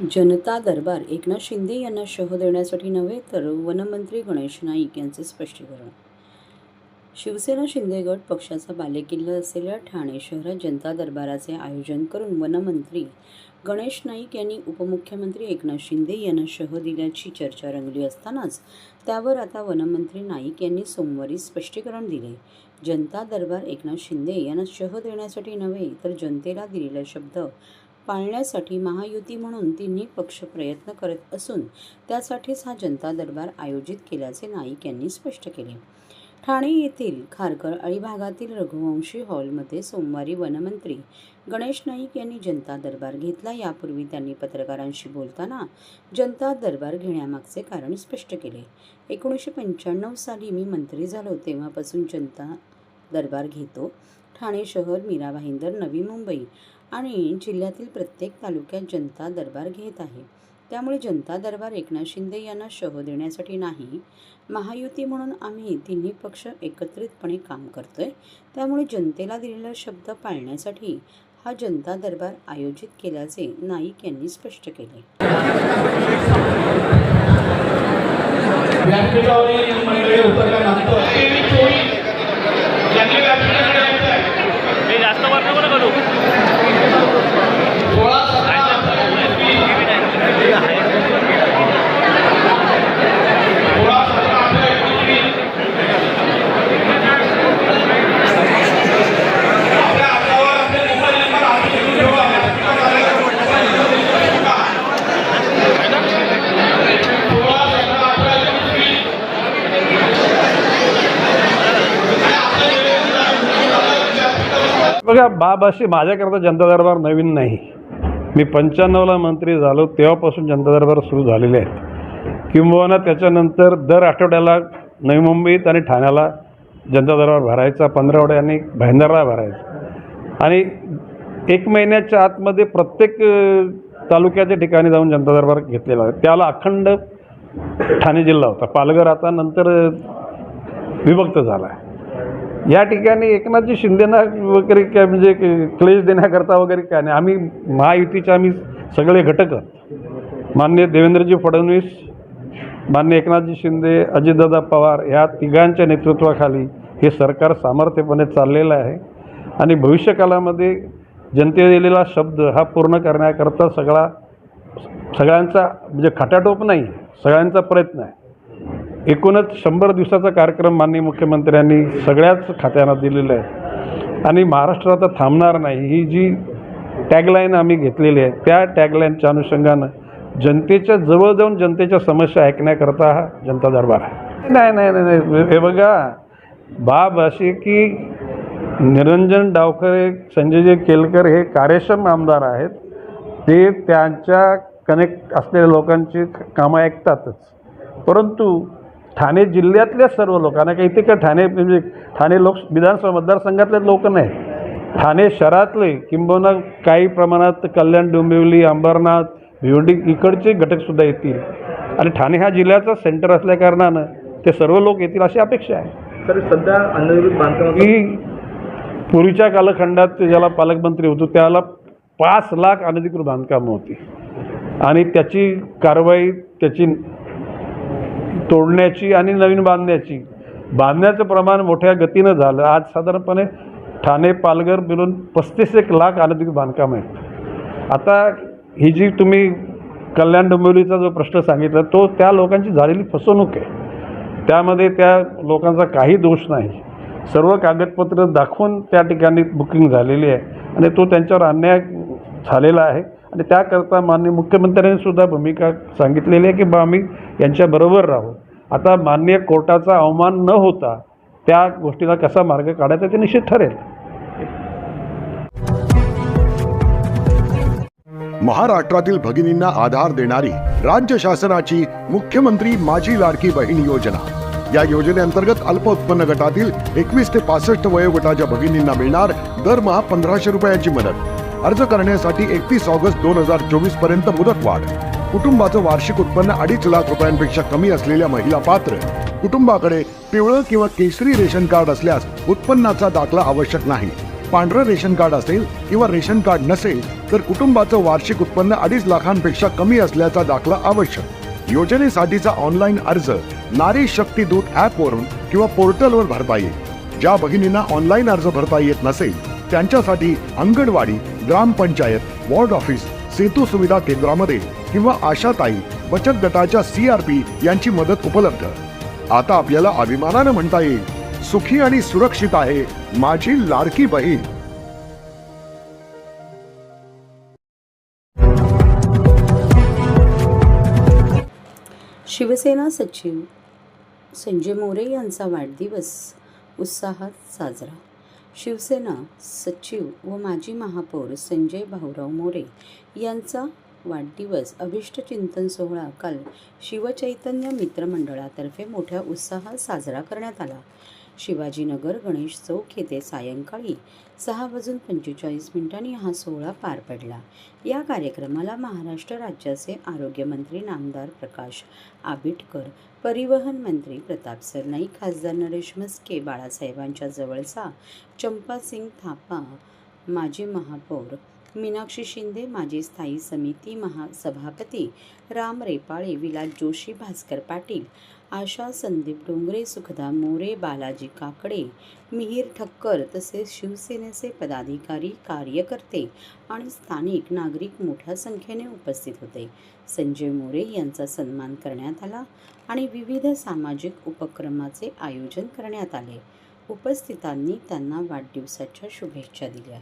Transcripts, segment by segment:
जनता दरबार एकनाथ शिंदे यांना शह देण्यासाठी नव्हे तर वनमंत्री गणेश नाईक यांचे स्पष्टीकरण. शिवसेना शिंदे गट पक्षाचा बालेकिल्ला असलेल्या ठाणे शहरात जनता दरबाराचे आयोजन करून वनमंत्री गणेश नाईक यांनी उपमुख्यमंत्री एकनाथ शिंदे यांना शह दिल्याची चर्चा रंगली असतानाच त्यावर आता वनमंत्री नाईक यांनी सोमवारी स्पष्टीकरण दिले. जनता दरबार एकनाथ शिंदे यांना शह देण्यासाठी नव्हे तर जनतेला दिलेला शब्द पाळण्यासाठी महायुती म्हणून तिन्ही पक्ष प्रयत्न करत असून त्यासाठीच हा जनता दरबार आयोजित केल्याचे नाईक यांनी स्पष्ट केले. ठाणे येथील खारकर अळी भागातील रघुवंशी हॉलमध्ये सोमवारी वनमंत्री गणेश नाईक यांनी जनता दरबार घेतला. यापूर्वी त्यांनी पत्रकारांशी बोलताना जनता दरबार घेण्यामागचे कारण स्पष्ट केले. 1995 साली मी मंत्री झालो तेव्हापासून जनता दरबार घेतो. ठाणे शहर, मीरा भाईंदर, नवी मुंबई आणि जिल्ह्यातील प्रत्येक तालुक्यात जनता दरबार घेत आहे. त्यामुळे जनता दरबार एकनाथ शिंदे यांना शह देण्यासाठी नाही, महायुती म्हणून आम्ही तिन्ही पक्ष एकत्रितपणे काम करतोय. त्यामुळे जनतेला दिलेला शब्द पाळण्यासाठी हा जनता दरबार आयोजित केल्याचे नाईक यांनी स्पष्ट केले. बघा, बाब अशी माझ्याकरता जनता दरबार नवीन नाही. मी 95ला मंत्री झालो तेव्हापासून जनता दरबार सुरू झालेले आहेत. किंबहुना त्याच्यानंतर दर आठवड्याला नवी मुंबईत आणि ठाण्याला जनता दरबार भरायचा, 15 आठवड्यांनी भाईंदरला भरायचा आणि 1 महिन्याच्या आतमध्ये प्रत्येक तालुक्याच्या ठिकाणी जाऊन जनता दरबार घेतलेला आहे. त्याला अखंड ठाणे जिल्हा होता. पालघर आता नंतर विभक्त झाला आहे. या ठिकाणी एकनाथजी शिंदेना वगैरे काय म्हणजे क्लेश देण्याकरता वगैरे काय नाही. आम्ही महायुतीचे आम्ही सगळे घटक आहोत. माननीय देवेंद्रजी फडणवीस, माननीय एकनाथजी शिंदे, अजितदादा पवार या तिघांच्या नेतृत्वाखाली हे सरकार सामर्थ्यपणे चाललेलं आहे आणि भविष्यकालामध्ये जनतेने दिलेला शब्द हा पूर्ण करण्याकरता सगळ्यांचा म्हणजे खटाटोप नाही, सगळ्यांचा प्रयत्न आहे. एकूणच 100 दिवसाचा कार्यक्रम माननीय मुख्यमंत्र्यांनी सगळ्याच खात्यांना दिलेला आहे आणि महाराष्ट्र आता थांबणार नाही ही जी टॅगलाईन आम्ही घेतलेली आहे त्या टॅगलाईनच्या अनुषंगानं जनतेच्या जवळ जाऊन जनतेच्या समस्या ऐकण्याकरता हा जनता दरबार आहे. नाही, हे बघा, बाब अशी की निरंजन डावखरे, संजयजी केलकर हे कार्यक्षम आमदार आहेत. ते त्यांच्या कनेक्ट असलेल्या लोकांची कामं ऐकतातच, परंतु ठाणे जिल्ह्यातल्या सर्व लोकांना काही इथे का ठाणे म्हणजे ठाणे विधानसभा मतदारसंघातले लोक नाही, ठाणे शहरातले किंबहुना काही प्रमाणात कल्याण, डोंबिवली, अंबरनाथ, भिवंडी इकडचे घटकसुद्धा येतील आणि ठाणे हा जिल्ह्याचा सेंटर असल्याकारणानं ते सर्व लोक येतील अशी अपेक्षा आहे. तर सध्या अनधिकृत बांधकाम की पूर्वीच्या कालखंडात ज्याला पालकमंत्री होतो त्याला 5 लाख अनधिकृत बांधकामं होती आणि त्याची कारवाई त्याची तोडण्याची आणि नवीन बांधण्याचं प्रमाण मोठ्या गतीनं झालं. आज साधारणपणे ठाणे, पालघर मिळून 35 लाख अनधिकृत बांधकाम आहेत. आता ही जी तुम्ही कल्याण डोंबिवलीचा जो प्रश्न सांगितला तो त्या लोकांची झालेली फसवणूक आहे. त्यामध्ये त्या लोकांचा काही दोष नाही. सर्व कागदपत्र दाखवून त्या ठिकाणी बुकिंग झालेली आहे आणि तो त्यांच्यावर अन्याय झालेला आहे आणि त्याकरता माननीय मुख्यमंत्र्यांनी सुद्धा भूमिका सांगितलेली आहे की बा आम्ही यांच्याबरोबर राहू. आता माननीय कोर्टाचा अवमान न होता त्या गोष्टीला कसा मार्ग काढायचा ते निश्चित ठरेल. महाराष्ट्रातील भगिनींना आधार देणारी राज्य शासनाची मुख्यमंत्री माझी लाडकी बहीण योजना. या योजनेअंतर्गत अल्प उत्पन्न गटातील 21 ते 65 वयोगटाच्या भगिनींना मिळणार दरमहा 1500 रुपयाची मदत. अर्ज करण्यासाठी 31 ऑगस्ट 2024 पर्यंत मुदतवाढ. कुटुंबाचं वार्षिक उत्पन्न 2.5 लाख रुपयांपेक्षा कमी असलेल्या महिला पात्र. कुटुंबाकडे पिवळं किंवा केसरी रेशन कार्ड असल्यास उत्पन्नाचा दाखला आवश्यक नाही. पांढरं रेशन कार्ड असेल किंवा रेशन कार्ड नसेल तर कुटुंबाचं वार्षिक उत्पन्न 2.5 लाखांपेक्षा कमी असल्याचा दाखला आवश्यक. योजनेसाठीचा ऑनलाईन अर्ज नारी शक्ती दूत ऍप वरून किंवा पोर्टलवर भरता येईल. ज्या भगिनींना ऑनलाईन अर्ज भरता येत नसेल त्यांच्यासाठी अंगणवाडी, ग्रामपंचायत, वॉर्ड ऑफिस, सेतू सुविधा केंद्रामध्ये किंवा आशाताई बचत गटाच्या CRP यांची मदत उपलब्ध. आता आपल्याला अभिमानानं म्हणता येईल, सुखी आणि सुरक्षित आहे माझी लाडकी बहीण. शिवसेना सचिव संजय मोरे यांचा वाढदिवस उत्साहात साजरा. शिवसेना सचिव व माजी महापौर संजय भाऊराव मोरे यांचा वाढदिवस अभिष्ट चिंतन सोहळा काल शिवचैतन्य मित्रमंडळातर्फे मोठ्या उत्साहात साजरा करण्यात आला. शिवाजीनगर गणेश चौक येथे सायंकाळी 6:45 हा सोहळा पार पडला. या कार्यक्रमाला महाराष्ट्र राज्याचे आरोग्यमंत्री नामदार प्रकाश आबिटकर, परिवहन मंत्री प्रताप सरनाईक, खासदार नरेश म्हस्के, बाळासाहेबांच्या जवळचा चंपासिंग थापा, माजी महापौर मीनाक्षी शिंदे, माजी स्थायी समिती सभापती राम रेपाळे, विलास जोशी, भास्कर पाटील, आशा संदीप डोंगरे, सुखदा मोरे, बालाजी काकडे, मिहीर ठक्कर तसेच शिवसेनेचे पदाधिकारी, कार्यकर्ते आणि स्थानिक नागरिक मोठ्या संख्येने उपस्थित होते. संजय मोरे यांचा सन्मान करण्यात आला आणि विविध सामाजिक उपक्रमाचे आयोजन करण्यात आले. उपस्थितांनी त्यांना वाढदिवसाच्या शुभेच्छा दिल्या.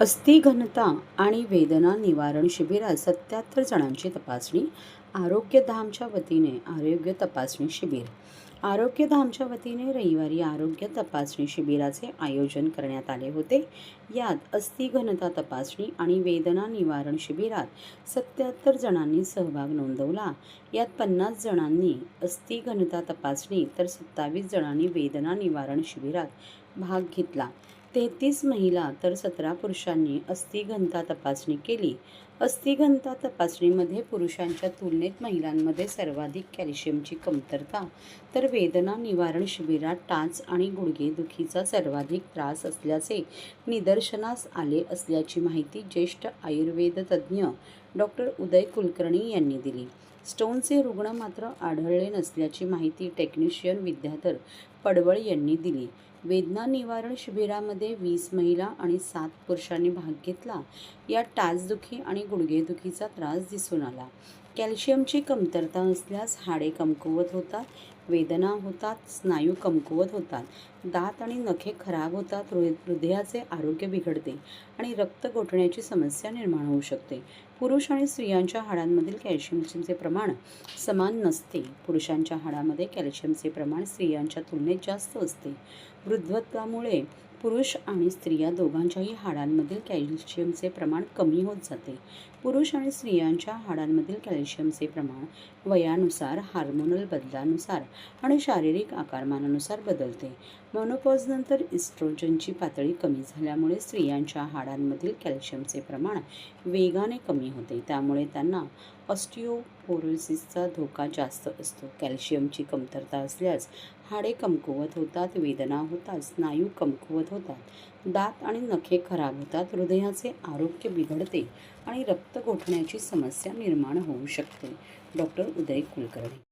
अस्थिघनता आणि वेदना निवारण शिबिरात 77 जणांची तपासणी. आरोग्यधामच्या वतीने रविवारी आरोग्य तपासणी शिबिराचे आयोजन करण्यात आले होते. यात अस्थिघनता तपासणी आणि वेदना निवारण शिबिरात 77 जणांनी सहभाग नोंदवला. यात 50 जणांनी अस्थिघनता तपासणी तर 27 जणांनी वेदना निवारण शिबिरात भाग घेतला. 33 महिला तर 17 पुरुषांनी अस्थिघनता तपासणी केली. अस्थिघनता तपासणीमध्ये पुरुषांच्या तुलनेत महिलांमध्ये सर्वाधिक कॅल्शियमची कमतरता तर वेदना निवारण शिबिरात टाच आणि गुडघेदुखीचा सर्वाधिक त्रास असल्याचे निदर्शनास आले असल्याची माहिती ज्येष्ठ आयुर्वेद तज्ज्ञ डॉक्टर उदय कुलकर्णी यांनी दिली. स्टोनचे रुग्ण मात्र आढळले नसल्याची माहिती टेक्निशियन विद्याधर पडवळ यांनी दिली. वेदना निवारण शिबिरामध्ये 20 महिला आणि 7 पुरुषांनी भाग घेतला. यात टाचदुखी आणि गुडघेदुखीचा त्रास दिसून आला. कॅल्शियमची कमतरता असल्यास हाडे कमकुवत होतात, वेदना होतात, स्नायू कमकुवत होतात, दात आणि नखे खराब होतात, हृदयाचे आरोग्य बिघडते आणि रक्त गोठण्याची समस्या निर्माण होऊ शकते. पुरुष आणि स्त्रियांच्या हाडांमधील कॅल्शियमचे प्रमाण समान नसते. पुरुषांच्या हाडामध्ये कॅल्शियमचे प्रमाण स्त्रियांच्या तुलनेत जास्त असते. वृद्धत्वामुळे पुरुष आणि स्त्रिया दोघांच्याही हाडांमधील कॅल्शियमचे प्रमाण कमी होत जाते. पुरुष आणि स्त्रियांच्या हाडांमधील कॅल्शियमचे प्रमाण वयानुसार, हार्मोनल बदलानुसार आणि शारीरिक आकारमानानुसार बदलते. मेनोपॉजनंतर इस्ट्रोजनची पातळी कमी झाल्यामुळे स्त्रियांच्या हाडांमधील कॅल्शियमचे प्रमाण वेगाने कमी होते. त्यामुळे त्यांना ऑस्टिओपोरोसिसचा धोका जास्त असतो. कॅल्शियमची कमतरता असल्यास हाडे कमकुवत होतात, वेदना होतात, स्नायू कमकुवत होतात, दात आणि नखे खराब होतात, हृदयाचे आरोग्य बिघडते आणि रक्त गोठण्याची समस्या निर्माण होऊ शकते. डॉक्टर उदय कुलकर्णी.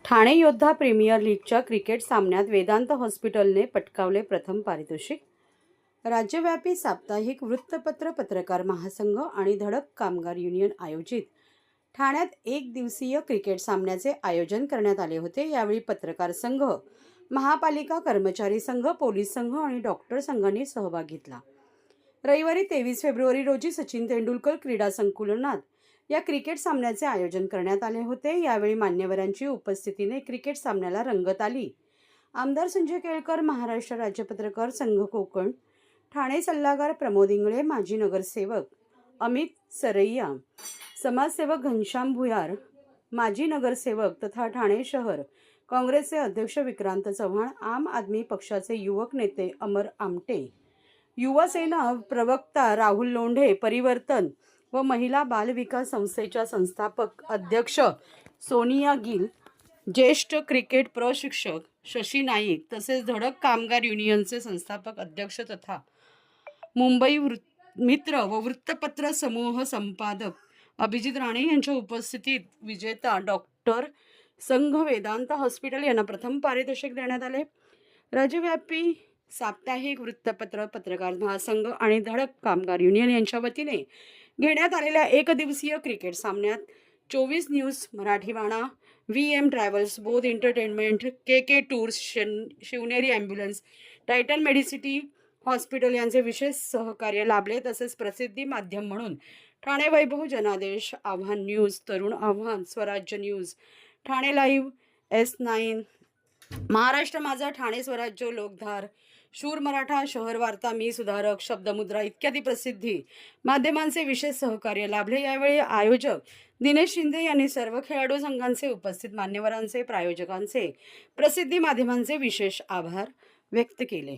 ठाणे योद्धा प्रीमियर लीगच्या क्रिकेट सामन्यात वेदांत हॉस्पिटलने पटकावले प्रथम पारितोषिक. राज्यव्यापी साप्ताहिक वृत्तपत्र पत्रकार महासंघ आणि धडक कामगार युनियन आयोजित ठाण्यात एक दिवसीय क्रिकेट सामन्याचे आयोजन करण्यात आले होते. यावेळी पत्रकार संघ, महापालिका कर्मचारी संघ, पोलीस संघ आणि डॉक्टर संघांनी सहभाग घेतला. रविवारी 23 फेब्रुवारी रोजी सचिन तेंडुलकर क्रीडा संकुलात या क्रिकेट सामन्याचे आयोजन करण्यात आले होते. यावेळी मान्यवरांची उपस्थितीने क्रिकेट सामन्याला रंगत आली. आमदार संजय केळकर, महाराष्ट्र राज्य पत्रकार संघ कोकण, ठाणे सल्लागार प्रमोद इंगळे, माजी नगरसेवक अमित सरैया, समाजसेवक घनश्याम भुयार, माजी नगरसेवक तथा ठाणे शहर काँग्रेसचे अध्यक्ष विक्रांत चव्हाण, आम आदमी पक्षाचे युवक नेते अमर आमटे, युवासेना प्रवक्ता राहुल लोंढे, परिवर्तन व महिला बाल विकास संस्थेच्या संस्थापक अध्यक्ष सोनिया गिल, ज्येष्ठ क्रिकेट प्रशिक्षक शशी नाईक तसेच धडक कामगार युनियनचे संस्थापक अध्यक्ष तथा मुंबई मित्र व वृत्तपत्र समूह संपादक अभिजित राणे यांच्या उपस्थितीत विजेता डॉक्टर संघ वेदांत हॉस्पिटल यांना प्रथम पारितोषिक देण्यात आले. राज्यव्यापी साप्ताहिक वृत्तपत्र पत्रकार महासंघ आणि धडक कामगार युनियन यांच्या वतीने घेण्यात आलेल्या एकदिवसीय क्रिकेट सामन्यात 24 न्यूज मराठीवाणा, VM ट्रॅव्हल्स, बोध entertainment, KK tours, Shivneri ambulance, Titan Medicity hospital यांचे विशेष सहकार्य लाभले. तसेच प्रसिद्धी माध्यम म्हणून ठाणे वैभव, जनादेश, आव्हान न्यूज, तरुण आव्हान, स्वराज्य news, Thane live, S9, Maharashtra माझा, ठाणे स्वराज्य, लोकधार, शूर मराठा, शहर वार्ता, मी सुधारक, शब्दमुद्रा इत्यादी प्रसिद्धी माध्यमांचे विशेष सहकार्य लाभले. यावेळी आयोजक दिनेश शिंदे यांनी सर्व खेळाडू संघांचे, उपस्थित मान्यवरांचे, प्रायोजकांचे, प्रसिद्धी माध्यमांचे विशेष आभार व्यक्त केले.